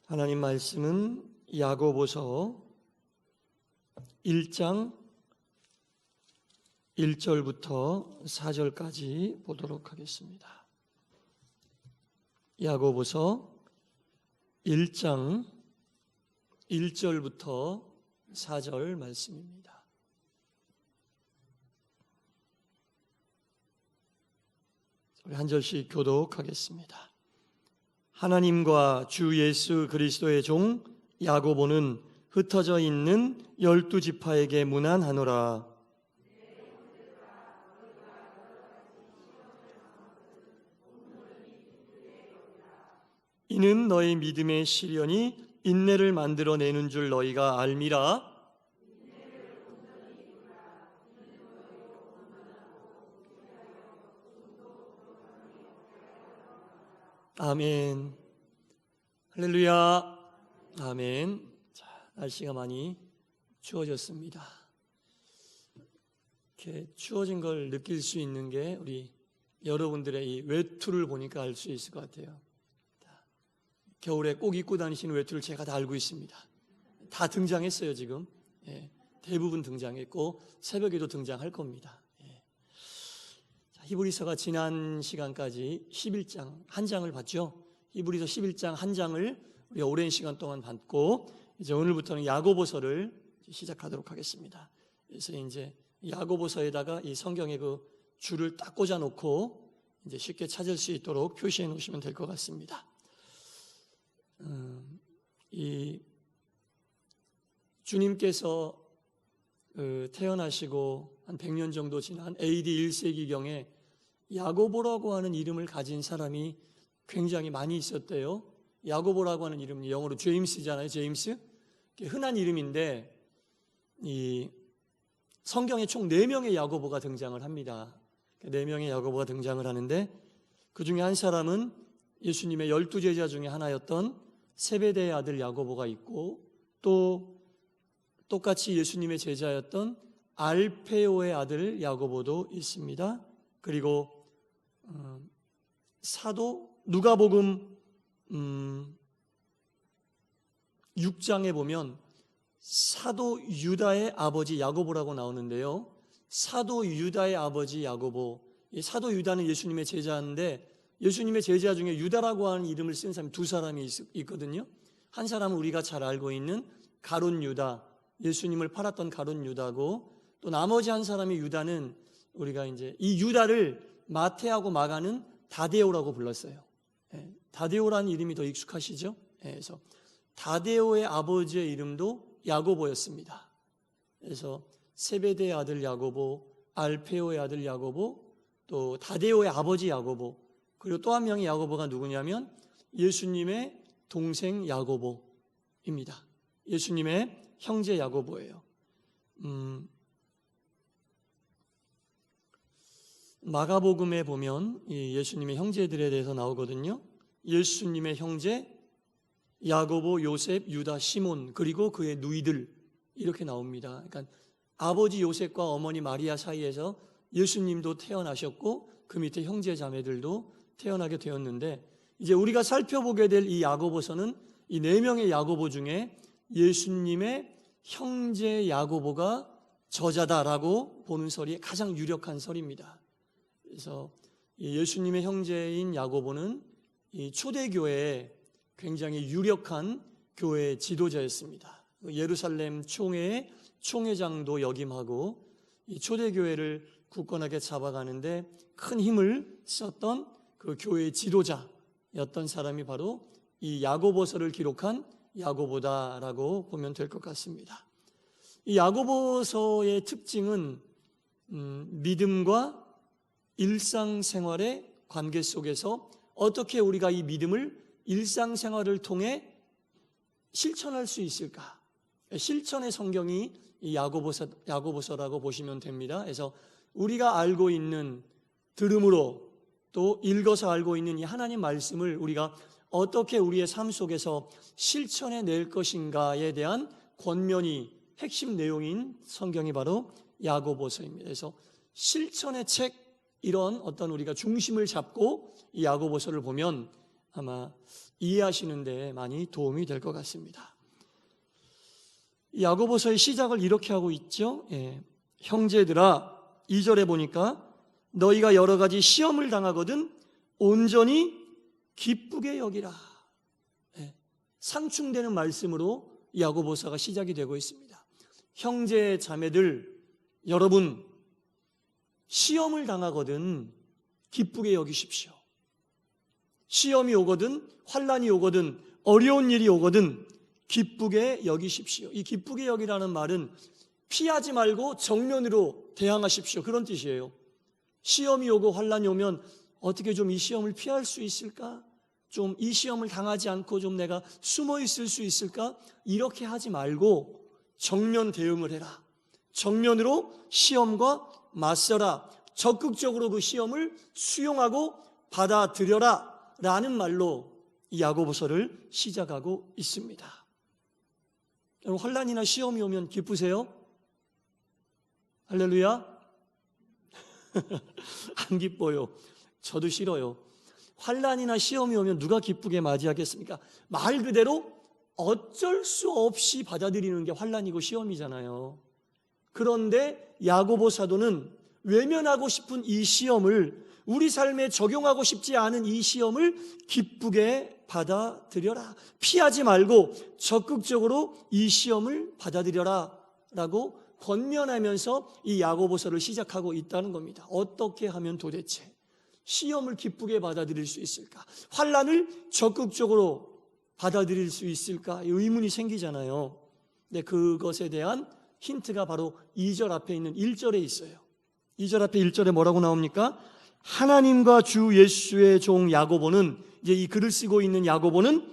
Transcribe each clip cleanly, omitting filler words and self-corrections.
하나님 말씀은 야고보서 1장 1절부터 4절까지 보도록 하겠습니다. 야고보서 1장 1절부터 4절 말씀입니다. 우리 한 절씩 교독하겠습니다. 하나님과 주 예수 그리스도의 종 야고보는 흩어져 있는 12지파에게 문안하노라. 이는 너희 믿음의 시련이 인내를 만들어내는 줄 너희가 알미라. 아멘. 할렐루야. 아멘. 자, 날씨가 많이 추워졌습니다. 이렇게 추워진 걸 느낄 수 있는 게 우리 여러분들의 이 외투를 보니까 알 수 있을 것 같아요. 겨울에 꼭 입고 다니시는 외투를 제가 다 알고 있습니다. 다 등장했어요, 지금. 예, 대부분 등장했고 새벽에도 등장할 겁니다. 히브리서가 지난 시간까지 11장 한 장을 봤죠. 히브리서 11장 한 장을 우리가 오랜 시간 동안 봤고 이제 오늘부터는 야고보서를 시작하도록 하겠습니다. 그래서 이제 야고보서에다가 이 성경의 그 줄을 딱 꽂아 놓고 이제 쉽게 찾을 수 있도록 표시해 놓으시면 될 것 같습니다. 이 주님께서 태어나시고 한 100년 정도 지난 AD 1세기경에 야고보라고 하는 이름을 가진 사람이 굉장히 많이 있었대요. 야고보라고 하는 이름은 영어로 제임스잖아요. 제임스. 흔한 이름인데 이 성경에 총 4명의 야고보가 등장을 합니다. 4명의 야고보가 등장을 하는데 그 중에 한 사람은 예수님의 12제자 중에 하나였던 세베대의 아들 야고보가 있고 또 똑같이 예수님의 제자였던 알페오의 아들 야고보도 있습니다. 그리고 사도 누가복음 6장에 보면 사도 유다의 아버지 야고보라고 나오는데요. 사도 유다의 아버지 야고보, 사도 유다는 예수님의 제자인데 예수님의 제자 중에 유다라고 하는 이름을 쓴 사람이 2사람이 있거든요. 한 사람은 우리가 잘 알고 있는 가룟 유다, 예수님을 팔았던 가룟 유다고, 또 나머지 한 사람의 유다는 우리가 이제 이 유다를 마태하고 마가는 다데오라고 불렀어요. 다데오라는 이름이 더 익숙하시죠? 그래서 다데오의 아버지의 이름도 야고보였습니다. 그래서 세베대의 아들 야고보, 알페오의 아들 야고보, 또 다데오의 아버지 야고보, 그리고 또 한 명의 야고보가 누구냐면 예수님의 동생 야고보입니다. 예수님의 형제 야고보예요. 마가복음에 보면 이 예수님의 형제들에 대해서 나오거든요. 예수님의 형제 야고보, 요셉, 유다, 시몬, 그리고 그의 누이들 이렇게 나옵니다. 그러니까 아버지 요셉과 어머니 마리아 사이에서 예수님도 태어나셨고 그 밑에 형제 자매들도 태어나게 되었는데 이제 우리가 살펴보게 될 이 야고보서는 이 4명의 야고보 중에 예수님의 형제 야고보가 저자다라고 보는 설이 가장 유력한 설입니다. 그래서 예수님의 형제인 야고보는 이 초대교회의 굉장히 유력한 교회 지도자였습니다. 예루살렘 총회의 총회장도 역임하고 이 초대교회를 굳건하게 잡아가는데 큰 힘을 썼던 그 교회의 지도자였던 사람이 바로 이 야고보서를 기록한 야고보다라고 보면 될 것 같습니다. 이 야고보서의 특징은 믿음과 일상생활의 관계 속에서 어떻게 우리가 이 믿음을 일상생활을 통해 실천할 수 있을까? 실천의 성경이 이 야고보서라고 보시면 됩니다. 그래서 우리가 알고 있는 들음으로 또 읽어서 알고 있는 이 하나님 말씀을 우리가 어떻게 우리의 삶 속에서 실천해 낼 것인가에 대한 권면이 핵심 내용인 성경이 바로 야고보서입니다. 그래서 실천의 책, 이런 어떤 우리가 중심을 잡고 이 야고보서를 보면 아마 이해하시는 데 많이 도움이 될 것 같습니다. 야고보서의 시작을 이렇게 하고 있죠. 형제들아, 2절에 보니까 너희가 여러 가지 시험을 당하거든 온전히 기쁘게 여기라. 상충되는 말씀으로 야고보서가 시작이 되고 있습니다. 형제 자매들, 여러분 시험을 당하거든 기쁘게 여기십시오. 시험이 오거든 환난이 오거든 어려운 일이 오거든 기쁘게 여기십시오. 이 기쁘게 여기라는 말은 피하지 말고 정면으로 대항하십시오, 그런 뜻이에요. 시험이 오고 환난이 오면 어떻게 좀 이 시험을 피할 수 있을까? 좀 이 시험을 당하지 않고 좀 내가 숨어 있을 수 있을까? 이렇게 하지 말고 정면 대응을 해라. 정면으로 시험과 맞서라. 적극적으로 그 시험을 수용하고 받아들여라 라는 말로 이 야고보서를 시작하고 있습니다. 여러분, 환난이나 시험이 오면 기쁘세요? 할렐루야? 안 기뻐요. 저도 싫어요. 환난이나 시험이 오면 누가 기쁘게 맞이하겠습니까? 말 그대로 어쩔 수 없이 받아들이는 게 환난이고 시험이잖아요. 그런데 야고보 사도는 외면하고 싶은 이 시험을, 우리 삶에 적용하고 싶지 않은 이 시험을 기쁘게 받아들여라. 피하지 말고 적극적으로 이 시험을 받아들여라 라고 권면하면서 이 야고보서를 시작하고 있다는 겁니다. 어떻게 하면 도대체 시험을 기쁘게 받아들일 수 있을까? 환난을 적극적으로 받아들일 수 있을까? 의문이 생기잖아요. 근데 그것에 대한 힌트가 바로 2절 앞에 있는 1절에 있어요. 2절 앞에 1절에 뭐라고 나옵니까? 하나님과 주 예수의 종 야고보는, 이제 이 글을 쓰고 있는 야고보는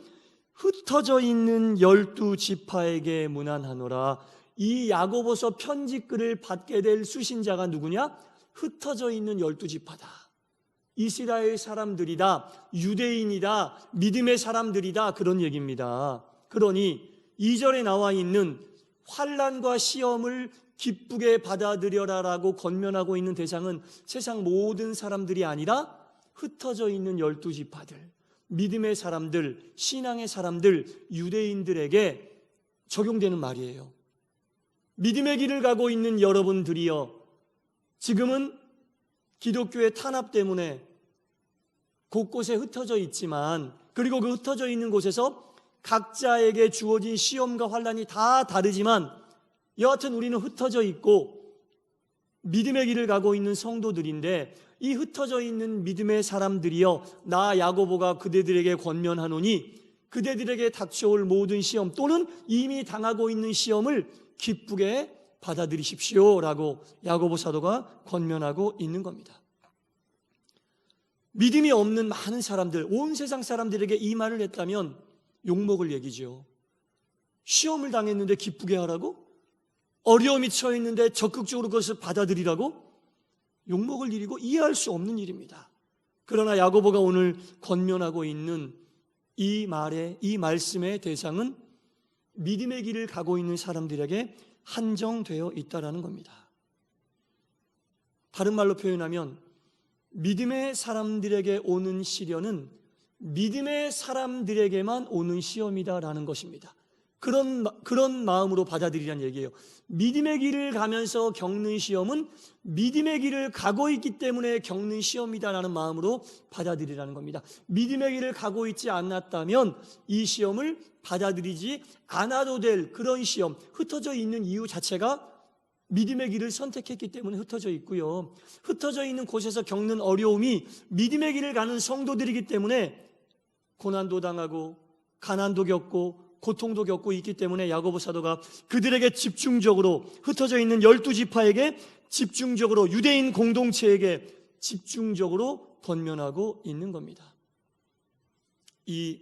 흩어져 있는 12지파에게 문안하노라. 이 야고보서 편지글을 받게 될 수신자가 누구냐? 흩어져 있는 12지파다. 이스라엘 사람들이다, 유대인이다, 믿음의 사람들이다, 그런 얘기입니다. 그러니 2절에 나와 있는 환난과 시험을 기쁘게 받아들여라라고 권면하고 있는 대상은 세상 모든 사람들이 아니라 흩어져 있는 12지파들, 믿음의 사람들, 신앙의 사람들, 유대인들에게 적용되는 말이에요. 믿음의 길을 가고 있는 여러분들이여, 지금은 기독교의 탄압 때문에 곳곳에 흩어져 있지만, 그리고 그 흩어져 있는 곳에서 각자에게 주어진 시험과 환난이 다 다르지만 여하튼 우리는 흩어져 있고 믿음의 길을 가고 있는 성도들인데, 이 흩어져 있는 믿음의 사람들이여, 나 야고보가 그대들에게 권면하노니 그대들에게 닥쳐올 모든 시험 또는 이미 당하고 있는 시험을 기쁘게 받아들이십시오 라고 야고보 사도가 권면하고 있는 겁니다. 믿음이 없는 많은 사람들, 온 세상 사람들에게 이 말을 했다면 욕먹을 얘기죠. 시험을 당했는데 기쁘게 하라고? 어려움이 처해 있는데 적극적으로 그것을 받아들이라고? 욕먹을 일이고 이해할 수 없는 일입니다. 그러나 야고보가 오늘 권면하고 있는 이 말씀의 대상은 믿음의 길을 가고 있는 사람들에게 한정되어 있다는 겁니다. 다른 말로 표현하면 믿음의 사람들에게 오는 시련은 믿음의 사람들에게만 오는 시험이다라는 것입니다. 그런 마음으로 받아들이란 얘기예요. 믿음의 길을 가면서 겪는 시험은 믿음의 길을 가고 있기 때문에 겪는 시험이다라는 마음으로 받아들이라는 겁니다. 믿음의 길을 가고 있지 않았다면 이 시험을 받아들이지 않아도 될 그런 시험, 흩어져 있는 이유 자체가 믿음의 길을 선택했기 때문에 흩어져 있고요. 흩어져 있는 곳에서 겪는 어려움이 믿음의 길을 가는 성도들이기 때문에 고난도 당하고 가난도 겪고 고통도 겪고 있기 때문에 야고보 사도가 그들에게 집중적으로, 흩어져 있는 12지파에게 집중적으로, 유대인 공동체에게 집중적으로 권면하고 있는 겁니다. 이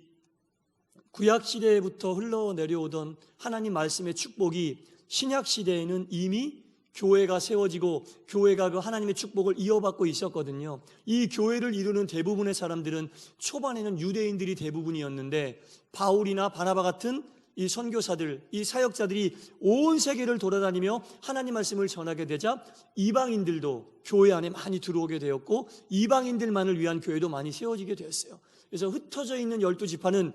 구약시대부터 흘러내려오던 하나님 말씀의 축복이 신약시대에는 이미 교회가 세워지고 교회가 그 하나님의 축복을 이어받고 있었거든요. 이 교회를 이루는 대부분의 사람들은 초반에는 유대인들이 대부분이었는데 바울이나 바나바 같은 이 선교사들, 이 사역자들이 온 세계를 돌아다니며 하나님 말씀을 전하게 되자 이방인들도 교회 안에 많이 들어오게 되었고 이방인들만을 위한 교회도 많이 세워지게 되었어요. 그래서 흩어져 있는 12지파는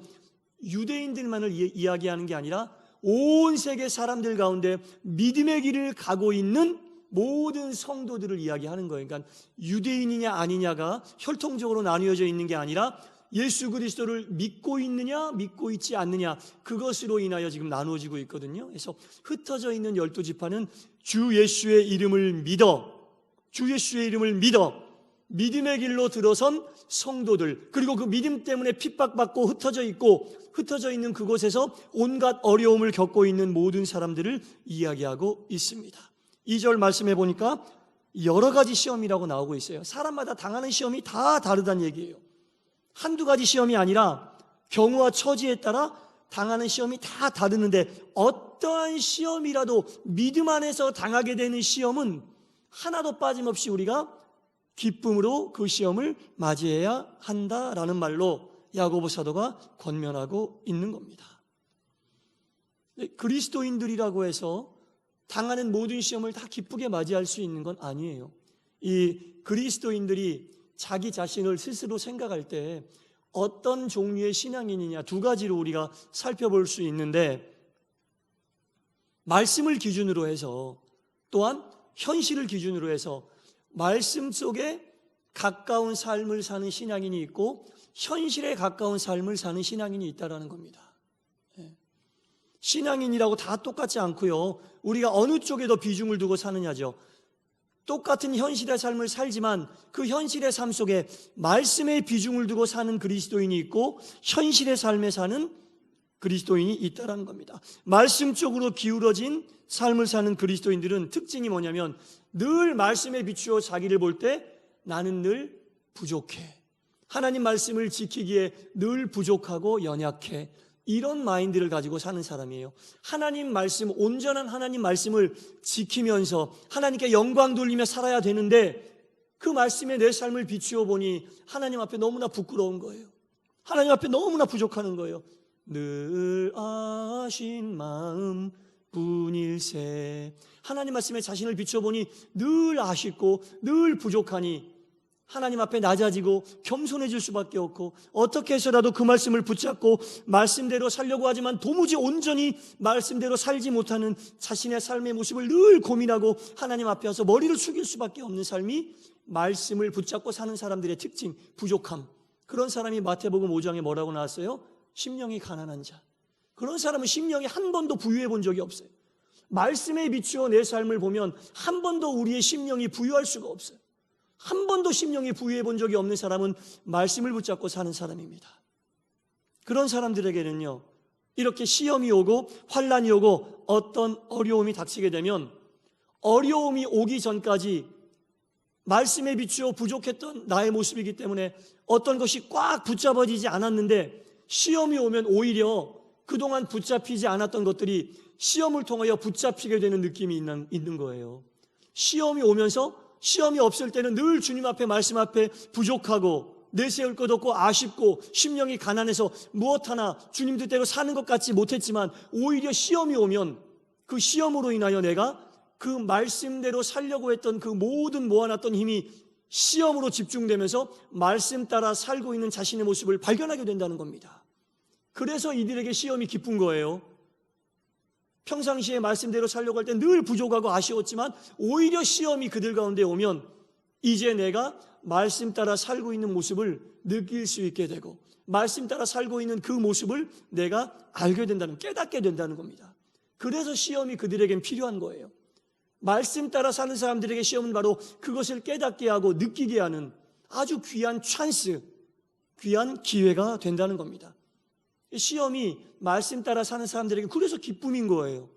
유대인들만을 이야기하는 게 아니라 온 세계 사람들 가운데 믿음의 길을 가고 있는 모든 성도들을 이야기하는 거예요. 그러니까 유대인이냐 아니냐가 혈통적으로 나뉘어져 있는 게 아니라 예수 그리스도를 믿고 있느냐 믿고 있지 않느냐, 그것으로 인하여 지금 나누어지고 있거든요. 그래서 흩어져 있는 12지파는 주 예수의 이름을 믿어, 주 예수의 이름을 믿어 믿음의 길로 들어선 성도들, 그리고 그 믿음 때문에 핍박받고 흩어져 있고 흩어져 있는 그곳에서 온갖 어려움을 겪고 있는 모든 사람들을 이야기하고 있습니다. 2절 말씀해 보니까 여러 가지 시험이라고 나오고 있어요. 사람마다 당하는 시험이 다 다르다는 얘기예요. 한두 가지 시험이 아니라 경우와 처지에 따라 당하는 시험이 다 다르는데, 어떠한 시험이라도 믿음 안에서 당하게 되는 시험은 하나도 빠짐없이 우리가 기쁨으로 그 시험을 맞이해야 한다라는 말로 야고보 사도가 권면하고 있는 겁니다. 그리스도인들이라고 해서 당하는 모든 시험을 다 기쁘게 맞이할 수 있는 건 아니에요. 이 그리스도인들이 자기 자신을 스스로 생각할 때 어떤 종류의 신앙인이냐, 두 가지로 우리가 살펴볼 수 있는데, 말씀을 기준으로 해서, 또한 현실을 기준으로 해서 말씀 속에 가까운 삶을 사는 신앙인이 있고 현실에 가까운 삶을 사는 신앙인이 있다는 겁니다. 신앙인이라고 다 똑같지 않고요, 우리가 어느 쪽에 더 비중을 두고 사느냐죠. 똑같은 현실의 삶을 살지만 그 현실의 삶 속에 말씀에 비중을 두고 사는 그리스도인이 있고 현실의 삶에 사는 그리스도인이 있다는 겁니다. 말씀 쪽으로 기울어진 삶을 사는 그리스도인들은 특징이 뭐냐면, 늘 말씀에 비추어 자기를 볼 때 나는 늘 부족해, 하나님 말씀을 지키기에 늘 부족하고 연약해, 이런 마인드를 가지고 사는 사람이에요. 하나님 말씀, 온전한 하나님 말씀을 지키면서 하나님께 영광 돌리며 살아야 되는데, 그 말씀에 내 삶을 비추어 보니 하나님 앞에 너무나 부끄러운 거예요. 하나님 앞에 너무나 부족하는 거예요. 늘 아신 마음 뿐일세. 하나님 말씀에 자신을 비추어 보니 늘 아쉽고 늘 부족하니 하나님 앞에 낮아지고 겸손해질 수밖에 없고, 어떻게 해서라도 그 말씀을 붙잡고 말씀대로 살려고 하지만 도무지 온전히 말씀대로 살지 못하는 자신의 삶의 모습을 늘 고민하고 하나님 앞에 와서 머리를 숙일 수밖에 없는 삶이 말씀을 붙잡고 사는 사람들의 특징, 부족함. 그런 사람이 마태복음 5장에 뭐라고 나왔어요? 심령이 가난한 자. 그런 사람은 심령이 한 번도 부유해 본 적이 없어요. 말씀에 비추어 내 삶을 보면 한 번도 우리의 심령이 부유할 수가 없어요. 한 번도 심령이 부유해 본 적이 없는 사람은 말씀을 붙잡고 사는 사람입니다. 그런 사람들에게는요, 이렇게 시험이 오고 환난이 오고 어떤 어려움이 닥치게 되면 어려움이 오기 전까지 말씀에 비추어 부족했던 나의 모습이기 때문에 어떤 것이 꽉 붙잡아지지 않았는데, 시험이 오면 오히려 그동안 붙잡히지 않았던 것들이 시험을 통하여 붙잡히게 되는 느낌이 있는 거예요. 시험이 오면서, 시험이 없을 때는 늘 주님 앞에, 말씀 앞에 부족하고 내세울 것 없고 아쉽고 심령이 가난해서 무엇 하나 주님 뜻대로 사는 것 같지 못했지만, 오히려 시험이 오면 그 시험으로 인하여 내가 그 말씀대로 살려고 했던 그 모든 모아놨던 힘이 시험으로 집중되면서 말씀 따라 살고 있는 자신의 모습을 발견하게 된다는 겁니다. 그래서 이들에게 시험이 기쁜 거예요. 평상시에 말씀대로 살려고 할 때 늘 부족하고 아쉬웠지만 오히려 시험이 그들 가운데 오면 이제 내가 말씀 따라 살고 있는 모습을 느낄 수 있게 되고, 말씀 따라 살고 있는 그 모습을 내가 알게 된다는, 깨닫게 된다는 겁니다. 그래서 시험이 그들에겐 필요한 거예요. 말씀 따라 사는 사람들에게 시험은 바로 그것을 깨닫게 하고 느끼게 하는 아주 귀한 찬스, 귀한 기회가 된다는 겁니다. 시험이 말씀 따라 사는 사람들에게 그래서 기쁨인 거예요.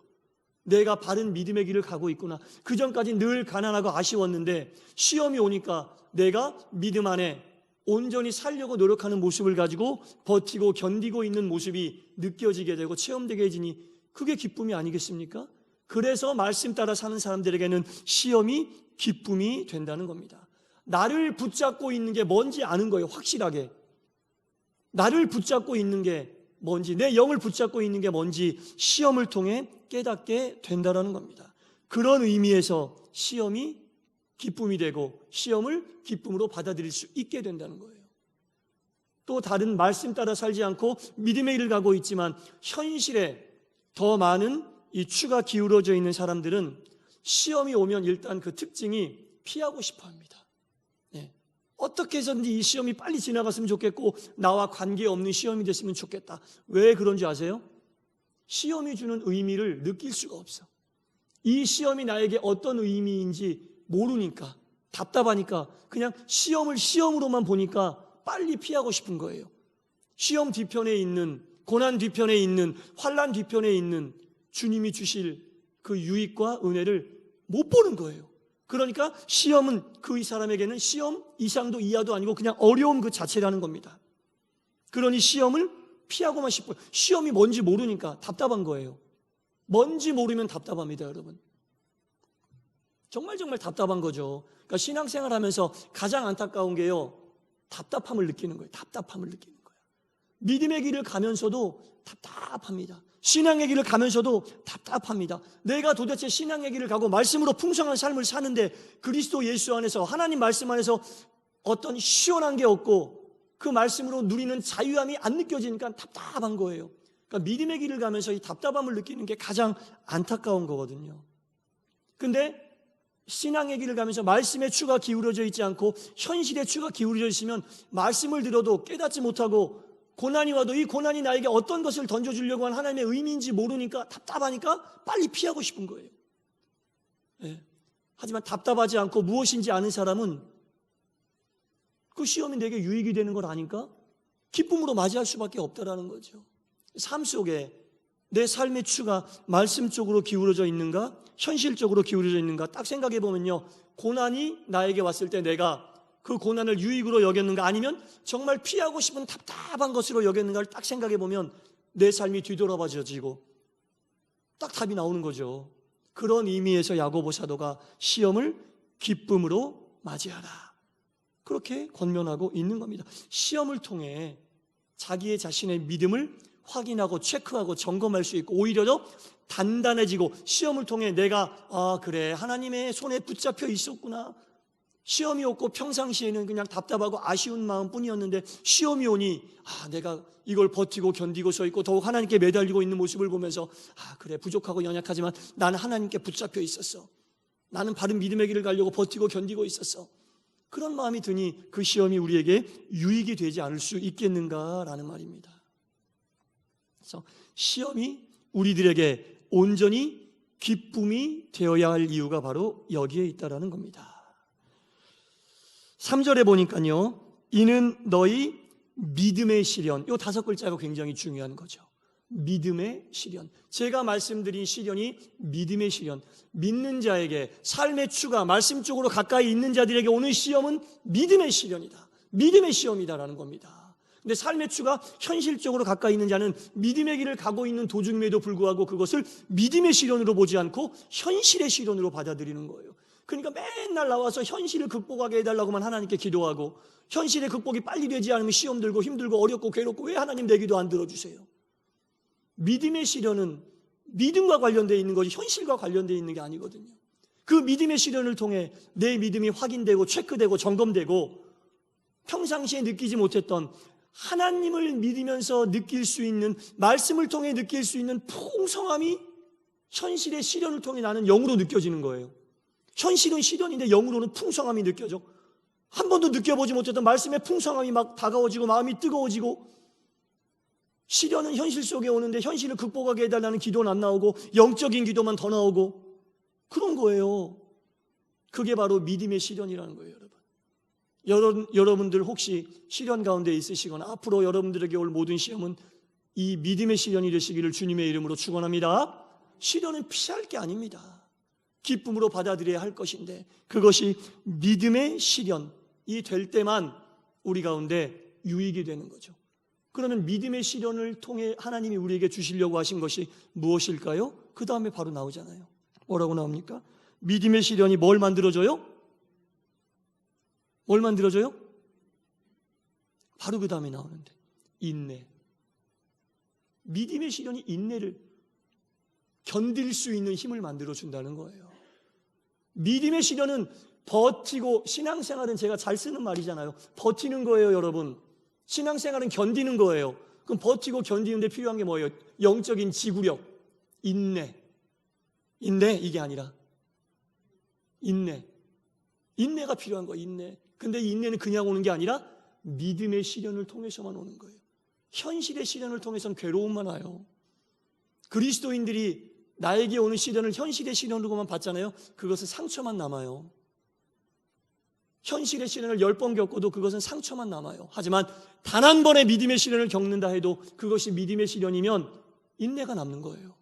내가 바른 믿음의 길을 가고 있구나. 그전까지 늘 가난하고 아쉬웠는데 시험이 오니까 내가 믿음 안에 온전히 살려고 노력하는 모습을 가지고 버티고 견디고 있는 모습이 느껴지게 되고 체험되게 해지니 그게 기쁨이 아니겠습니까? 그래서 말씀 따라 사는 사람들에게는 시험이 기쁨이 된다는 겁니다. 나를 붙잡고 있는 게 뭔지 아는 거예요. 확실하게 나를 붙잡고 있는 게 뭔지, 내 영을 붙잡고 있는 게 뭔지 시험을 통해 깨닫게 된다는 겁니다. 그런 의미에서 시험이 기쁨이 되고 시험을 기쁨으로 받아들일 수 있게 된다는 거예요. 또 다른 말씀 따라 살지 않고 믿음의 길을 가고 있지만 현실에 더 많은 이 추가 기울어져 있는 사람들은 시험이 오면 일단 그 특징이 피하고 싶어 합니다. 어떻게 해서든지 이 시험이 빨리 지나갔으면 좋겠고 나와 관계없는 시험이 됐으면 좋겠다. 왜 그런지 아세요? 시험이 주는 의미를 느낄 수가 없어. 이 시험이 나에게 어떤 의미인지 모르니까, 답답하니까 그냥 시험을 시험으로만 보니까 빨리 피하고 싶은 거예요. 시험 뒤편에 있는, 고난 뒤편에 있는, 환난 뒤편에 있는 주님이 주실 그 유익과 은혜를 못 보는 거예요. 그러니까 시험은 그 사람에게는 시험 이상도 이하도 아니고 그냥 어려움 그 자체라는 겁니다. 그러니 시험을 피하고만 싶어요. 시험이 뭔지 모르니까 답답한 거예요. 뭔지 모르면 답답합니다, 여러분. 정말 답답한 거죠. 그러니까 신앙생활 하면서 가장 안타까운 게요, 답답함을 느끼는 거예요. 답답함을 느끼는 거예요. 믿음의 길을 가면서도 답답합니다. 신앙의 길을 가면서도 답답합니다. 내가 도대체 신앙의 길을 가고 말씀으로 풍성한 삶을 사는데 그리스도 예수 안에서, 하나님 말씀 안에서 어떤 시원한 게 없고 그 말씀으로 누리는 자유함이 안 느껴지니까 답답한 거예요. 그러니까 믿음의 길을 가면서 이 답답함을 느끼는 게 가장 안타까운 거거든요. 근데 신앙의 길을 가면서 말씀에 추가 기울어져 있지 않고 현실에 추가 기울어져 있으면 말씀을 들어도 깨닫지 못하고 고난이 와도 이 고난이 나에게 어떤 것을 던져주려고 하는 하나님의 의미인지 모르니까 답답하니까 빨리 피하고 싶은 거예요. 하지만 답답하지 않고 무엇인지 아는 사람은 그 시험이 내게 유익이 되는 걸 아니까 기쁨으로 맞이할 수밖에 없다라는 거죠. 삶 속에 내 삶의 추가 말씀 쪽으로 기울어져 있는가, 현실적으로 기울어져 있는가 딱 생각해 보면요, 고난이 나에게 왔을 때 내가 그 고난을 유익으로 여겼는가, 아니면 정말 피하고 싶은 답답한 것으로 여겼는가를 딱 생각해 보면 내 삶이 뒤돌아봐져지고 딱 답이 나오는 거죠. 그런 의미에서 야고보 사도가 시험을 기쁨으로 맞이하라, 그렇게 권면하고 있는 겁니다. 시험을 통해 자기의 자신의 믿음을 확인하고 체크하고 점검할 수 있고 오히려 더 단단해지고, 시험을 통해 내가 그래, 하나님의 손에 붙잡혀 있었구나. 시험이 없고 평상시에는 그냥 답답하고 아쉬운 마음뿐이었는데 시험이 오니 내가 이걸 버티고 견디고 서 있고 더욱 하나님께 매달리고 있는 모습을 보면서 그래, 부족하고 연약하지만 나는 하나님께 붙잡혀 있었어. 나는 바른 믿음의 길을 가려고 버티고 견디고 있었어. 그런 마음이 드니 그 시험이 우리에게 유익이 되지 않을 수 있겠는가라는 말입니다. 그래서 시험이 우리들에게 온전히 기쁨이 되어야 할 이유가 바로 여기에 있다라는 겁니다. 3절에 보니까요, 이는 너희 믿음의 시련, 이 5글자가 굉장히 중요한 거죠. 믿음의 시련. 제가 말씀드린 시련이 믿음의 시련, 믿는 자에게 삶의 추가 말씀 쪽으로 가까이 있는 자들에게 오는 시험은 믿음의 시련이다, 믿음의 시험이다라는 겁니다. 근데 삶의 추가 현실적으로 가까이 있는 자는 믿음의 길을 가고 있는 도중임에도 불구하고 그것을 믿음의 시련으로 보지 않고 현실의 시련으로 받아들이는 거예요. 그러니까 맨날 나와서 현실을 극복하게 해달라고만 하나님께 기도하고, 현실의 극복이 빨리 되지 않으면 시험 들고 힘들고 어렵고 괴롭고 왜 하나님 내 기도 안 들어주세요? 믿음의 시련은 믿음과 관련되어 있는 것이 현실과 관련되어 있는 게 아니거든요. 그 믿음의 시련을 통해 내 믿음이 확인되고 체크되고 점검되고 평상시에 느끼지 못했던 하나님을 믿으면서 느낄 수 있는, 말씀을 통해 느낄 수 있는 풍성함이 현실의 시련을 통해 나는 영으로 느껴지는 거예요. 현실은 시련인데 영으로는 풍성함이 느껴져. 한 번도 느껴보지 못했던 말씀의 풍성함이 막 다가오지고 마음이 뜨거워지고, 시련은 현실 속에 오는데 현실을 극복하게 해달라는 기도는 안 나오고 영적인 기도만 더 나오고 그런 거예요. 그게 바로 믿음의 시련이라는 거예요, 여러분. 여러분들 혹시 시련 가운데 있으시거나 앞으로 여러분들에게 올 모든 시험은 이 믿음의 시련이 되시기를 주님의 이름으로 축원합니다. 시련은 피할 게 아닙니다. 기쁨으로 받아들여야 할 것인데 그것이 믿음의 시련이 될 때만 우리 가운데 유익이 되는 거죠. 그러면 믿음의 시련을 통해 하나님이 우리에게 주시려고 하신 것이 무엇일까요? 그 다음에 바로 나오잖아요. 뭐라고 나옵니까? 믿음의 시련이 뭘 만들어줘요? 뭘 만들어줘요? 바로 그 다음에 나오는데 인내. 믿음의 시련이 인내를 견딜 수 있는 힘을 만들어준다는 거예요. 믿음의 시련은 버티고, 신앙생활은 제가 잘 쓰는 말이잖아요. 버티는 거예요, 여러분. 신앙생활은 견디는 거예요. 그럼 버티고 견디는데 필요한 게 뭐예요? 영적인 지구력, 인내. 인내 이게 아니라 인내가 필요한 거예요. 인내. 근데 인내는 그냥 오는 게 아니라 믿음의 시련을 통해서만 오는 거예요. 현실의 시련을 통해서는 괴로움만 와요. 그리스도인들이 나에게 오는 시련을 현실의 시련으로만 봤잖아요. 그것은 상처만 남아요. 현실의 시련을 10번 겪어도 그것은 상처만 남아요. 하지만 단 한 번의 믿음의 시련을 겪는다 해도 그것이 믿음의 시련이면 인내가 남는 거예요.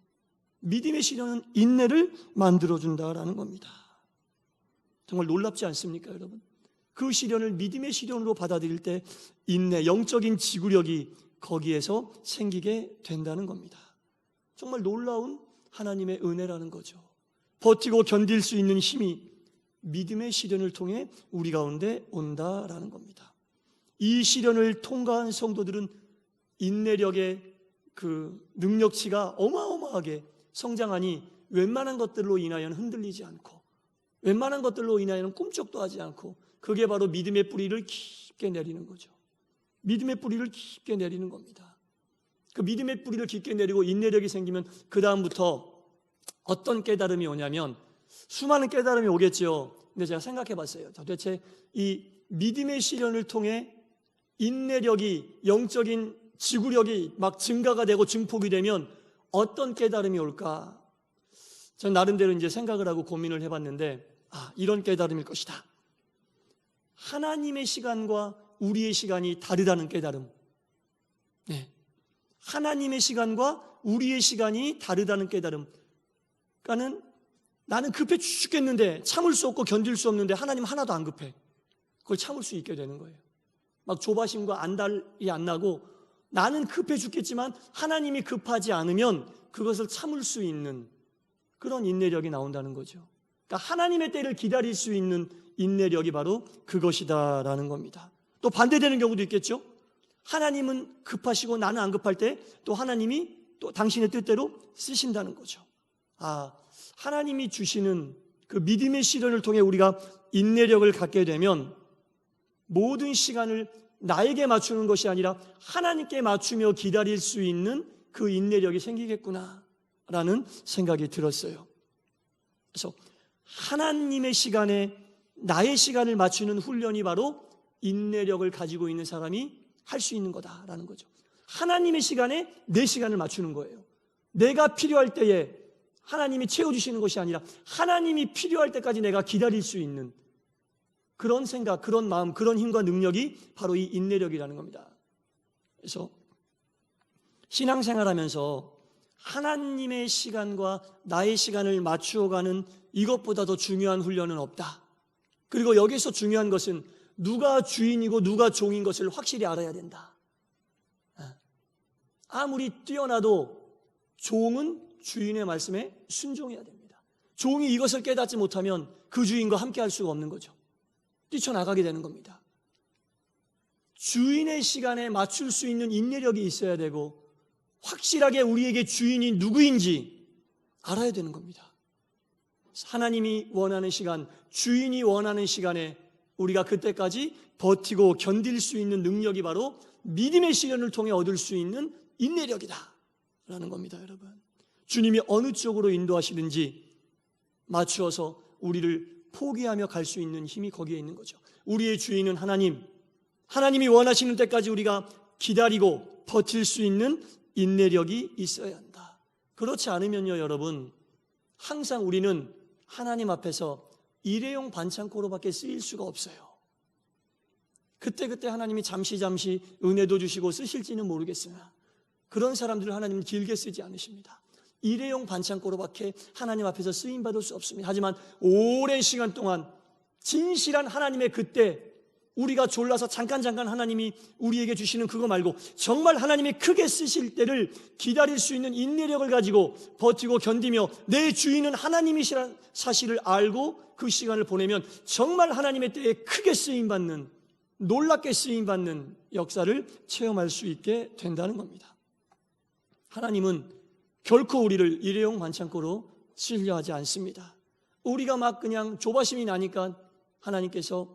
믿음의 시련은 인내를 만들어준다라는 겁니다. 정말 놀랍지 않습니까, 여러분? 그 시련을 믿음의 시련으로 받아들일 때 인내, 영적인 지구력이 거기에서 생기게 된다는 겁니다. 정말 놀라운 하나님의 은혜라는 거죠. 버티고 견딜 수 있는 힘이 믿음의 시련을 통해 우리 가운데 온다라는 겁니다. 이 시련을 통과한 성도들은 인내력의 그 능력치가 어마어마하게 성장하니 웬만한 것들로 인하여는 흔들리지 않고 웬만한 것들로 인하여는 꿈쩍도 하지 않고 그게 바로 믿음의 뿌리를 깊게 내리는 거죠. 믿음의 뿌리를 깊게 내리는 겁니다. 그 믿음의 뿌리를 깊게 내리고 인내력이 생기면 그 다음부터 어떤 깨달음이 오냐면 수많은 깨달음이 오겠죠. 근데 제가 생각해 봤어요. 도대체 이 믿음의 시련을 통해 인내력이, 영적인 지구력이 막 증가가 되고 증폭이 되면 어떤 깨달음이 올까? 전 나름대로 이제 생각을 하고 고민을 해봤는데 이런 깨달음일 것이다. 하나님의 시간과 우리의 시간이 다르다는 깨달음. 네. 하나님의 시간과 우리의 시간이 다르다는 깨달음. 그러니까는 나는 급해 죽겠는데 참을 수 없고 견딜 수 없는데 하나님 하나도 안 급해. 그걸 참을 수 있게 되는 거예요. 막 조바심과 안달이 안 나고 나는 급해 죽겠지만 하나님이 급하지 않으면 그것을 참을 수 있는 그런 인내력이 나온다는 거죠. 그러니까 하나님의 때를 기다릴 수 있는 인내력이 바로 그것이다라는 겁니다. 또 반대되는 경우도 있겠죠. 하나님은 급하시고 나는 안 급할 때 또 하나님이 또 당신의 뜻대로 쓰신다는 거죠. 하나님이 주시는 그 믿음의 시련을 통해 우리가 인내력을 갖게 되면 모든 시간을 나에게 맞추는 것이 아니라 하나님께 맞추며 기다릴 수 있는 그 인내력이 생기겠구나라는 생각이 들었어요. 그래서 하나님의 시간에 나의 시간을 맞추는 훈련이 바로 인내력을 가지고 있는 사람이 할 수 있는 거다라는 거죠. 하나님의 시간에 내 시간을 맞추는 거예요. 내가 필요할 때에 하나님이 채워주시는 것이 아니라 하나님이 필요할 때까지 내가 기다릴 수 있는 그런 생각, 그런 마음, 그런 힘과 능력이 바로 이 인내력이라는 겁니다. 그래서 신앙생활하면서 하나님의 시간과 나의 시간을 맞추어가는 이것보다 더 중요한 훈련은 없다. 그리고 여기서 중요한 것은 누가 주인이고 누가 종인 것을 확실히 알아야 된다. 아무리 뛰어나도 종은 주인의 말씀에 순종해야 됩니다. 종이 이것을 깨닫지 못하면 그 주인과 함께 할 수가 없는 거죠. 뛰쳐나가게 되는 겁니다. 주인의 시간에 맞출 수 있는 인내력이 있어야 되고 확실하게 우리에게 주인이 누구인지 알아야 되는 겁니다. 하나님이 원하는 시간, 주인이 원하는 시간에 우리가 그때까지 버티고 견딜 수 있는 능력이 바로 믿음의 시련을 통해 얻을 수 있는 인내력이다 라는 겁니다. 여러분, 주님이 어느 쪽으로 인도하시는지 맞추어서 우리를 포기하며 갈 수 있는 힘이 거기에 있는 거죠. 우리의 주인은 하나님이 원하시는 때까지 우리가 기다리고 버틸 수 있는 인내력이 있어야 한다. 그렇지 않으면요, 여러분, 항상 우리는 하나님 앞에서 일회용 반창고로밖에 쓰일 수가 없어요. 그때그때 하나님이 잠시 은혜도 주시고 쓰실지는 모르겠으나 그런 사람들을 하나님은 길게 쓰지 않으십니다. 일회용 반창고로밖에 하나님 앞에서 쓰임받을 수 없습니다. 하지만 오랜 시간 동안 진실한 하나님의 그때 우리가 졸라서 잠깐 하나님이 우리에게 주시는 그거 말고 정말 하나님이 크게 쓰실 때를 기다릴 수 있는 인내력을 가지고 버티고 견디며 내 주인은 하나님이시라는 사실을 알고 그 시간을 보내면 정말 하나님의 때에 크게 쓰임받는, 놀랍게 쓰임받는 역사를 체험할 수 있게 된다는 겁니다. 하나님은 결코 우리를 일회용 반창고로 쓰려 하지 않습니다. 우리가 막 그냥 조바심이 나니까 하나님께서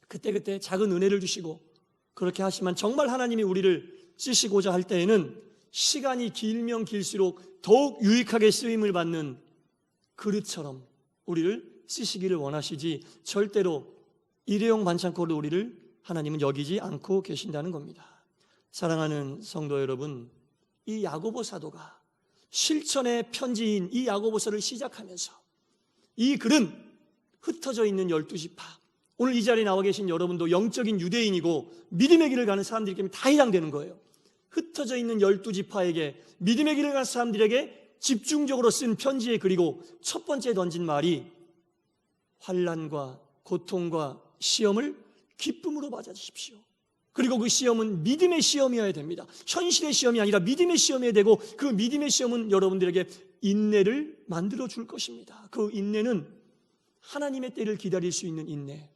그때그때 작은 은혜를 주시고 그렇게 하시면 정말 하나님이 우리를 쓰시고자 할 때에는 시간이 길면 길수록 더욱 유익하게 쓰임을 받는 그릇처럼 우리를 쓰시기를 원하시지 절대로 일회용 반창고로 우리를 하나님은 여기지 않고 계신다는 겁니다. 사랑하는 성도 여러분, 이 야고보 사도가 실천의 편지인 이 야고보서를 시작하면서 이 글은 흩어져 있는 12지파, 오늘 이 자리에 나와 계신 여러분도 영적인 유대인이고 믿음의 길을 가는 사람들이기 때문에 다 해당되는 거예요. 흩어져 있는 12지파에게 믿음의 길을 가는 사람들에게 집중적으로 쓴 편지에, 그리고 첫 번째 던진 말이 환난과 고통과 시험을 기쁨으로 맞아주십시오. 그리고 그 시험은 믿음의 시험이어야 됩니다. 현실의 시험이 아니라 믿음의 시험이어야 되고, 그 믿음의 시험은 여러분들에게 인내를 만들어 줄 것입니다. 그 인내는 하나님의 때를 기다릴 수 있는 인내,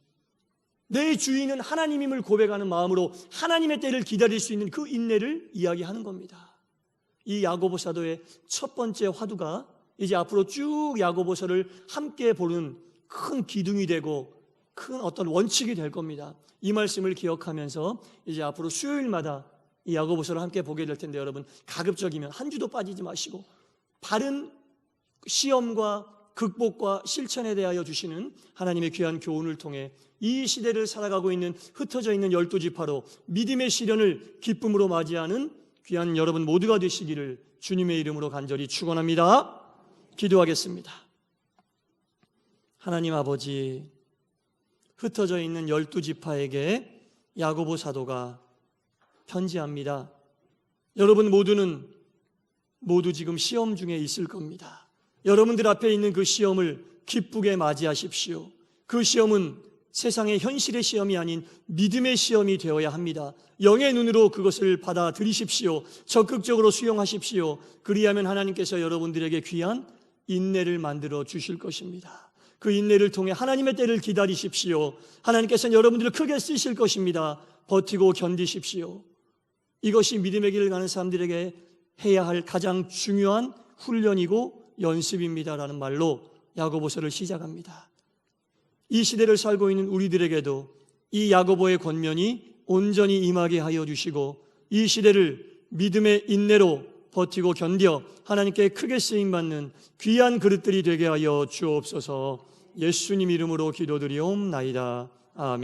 내 주인은 하나님임을 고백하는 마음으로 하나님의 때를 기다릴 수 있는 그 인내를 이야기하는 겁니다. 이 야고보 사도의 첫 번째 화두가 이제 앞으로 쭉 야고보서를 함께 보는 큰 기둥이 되고 큰 어떤 원칙이 될 겁니다. 이 말씀을 기억하면서 이제 앞으로 수요일마다 이 야고보서를 함께 보게 될 텐데, 여러분 가급적이면 한 주도 빠지지 마시고 바른 시험과 극복과 실천에 대하여 주시는 하나님의 귀한 교훈을 통해 이 시대를 살아가고 있는 흩어져 있는 12지파로 믿음의 시련을 기쁨으로 맞이하는 귀한 여러분 모두가 되시기를 주님의 이름으로 간절히 축원합니다. 기도하겠습니다. 하나님 아버지, 흩어져 있는 12지파에게 야고보 사도가 편지합니다. 여러분 모두 지금 시험 중에 있을 겁니다. 여러분들 앞에 있는 그 시험을 기쁘게 맞이하십시오. 그 시험은 세상의 현실의 시험이 아닌 믿음의 시험이 되어야 합니다. 영의 눈으로 그것을 받아들이십시오. 적극적으로 수용하십시오. 그리하면 하나님께서 여러분들에게 귀한 인내를 만들어 주실 것입니다. 그 인내를 통해 하나님의 때를 기다리십시오. 하나님께서는 여러분들을 크게 쓰실 것입니다. 버티고 견디십시오. 이것이 믿음의 길을 가는 사람들에게 해야 할 가장 중요한 훈련이고 연습입니다라는 말로 야고보서를 시작합니다. 이 시대를 살고 있는 우리들에게도 이 야고보의 권면이 온전히 임하게 하여 주시고, 이 시대를 믿음의 인내로 버티고 견뎌 하나님께 크게 쓰임받는 귀한 그릇들이 되게 하여 주옵소서. 예수님 이름으로 기도드리옵나이다. 아멘.